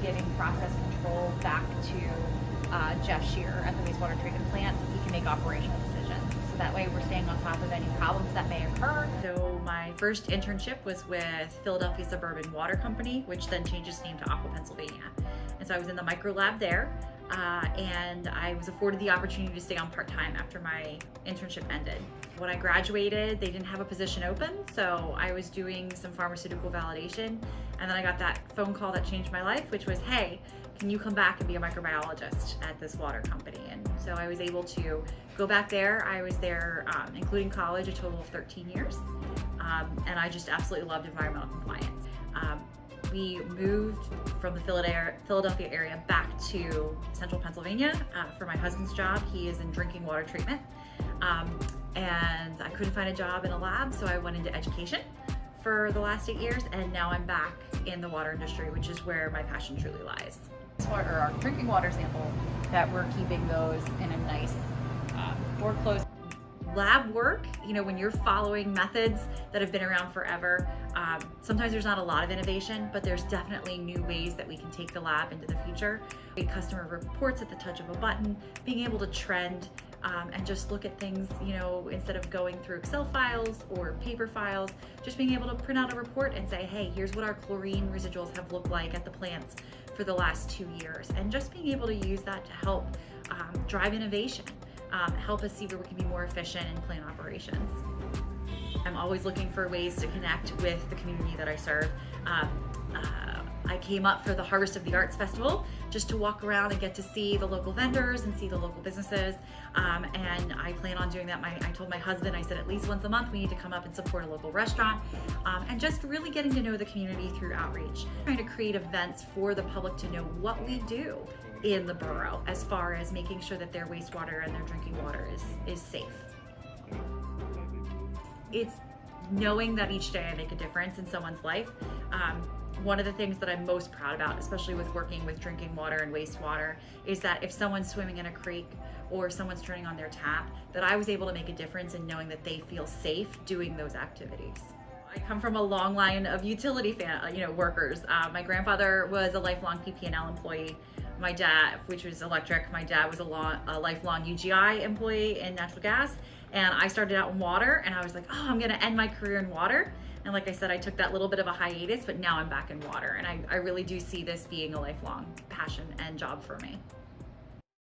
giving process control back to Jeff Shearer at the wastewater treatment plant so he can make operational decisions. So that way we're staying on top of any problems that may occur. So my first internship was with Philadelphia Suburban Water Company, which then changed its name to Aqua Pennsylvania. And so I was in the micro lab there, and I was afforded the opportunity to stay on part-time after my internship ended. When I graduated, they didn't have a position open, so I was doing some pharmaceutical validation, and then I got that phone call that changed my life, which was, hey, can you come back and be a microbiologist at this water company? And so I was able to go back there. I was there, including college, a total of 13 years, and I just absolutely loved environmental compliance. We moved from the Philadelphia area back to central Pennsylvania for my husband's job. He is in drinking water treatment. And I couldn't find a job in a lab, so I went into education for the last 8 years, and now I'm back in the water industry, which is where my passion truly lies. Our drinking water samples, that we're keeping those in a nice door closed. Lab work, you know, when you're following methods that have been around forever, sometimes there's not a lot of innovation, but there's definitely new ways that we can take the lab into the future. Customer reports at the touch of a button, being able to trend and just look at things, you know, instead of going through Excel files or paper files, just being able to print out a report and say, hey, here's what our chlorine residuals have looked like at the plants for the last 2 years. And just being able to use that to help drive innovation, help us see where we can be more efficient in plant operations. I'm always looking for ways to connect with the community that I serve. I came up for the Harvest of the Arts Festival just to walk around and get to see the local vendors and see the local businesses. And I plan on doing that. I told my husband, I said at least once a month we need to come up and support a local restaurant, and just really getting to know the community through outreach. Trying to create events for the public to know what we do in the borough as far as making sure that their wastewater and their drinking water is safe. It's knowing that each day I make a difference in someone's life. One of the things that I'm most proud about, especially with working with drinking water and wastewater, is that if someone's swimming in a creek or someone's turning on their tap, that I was able to make a difference in knowing that they feel safe doing those activities. I come from a long line of utility workers. My grandfather was a lifelong PP&L employee. My dad, which was electric, my dad was a lifelong UGI employee in natural gas. And I started out in water, and I was like, oh, I'm gonna end my career in water. And like I said, I took that little bit of a hiatus, but now I'm back in water. And I really do see this being a lifelong passion and job for me.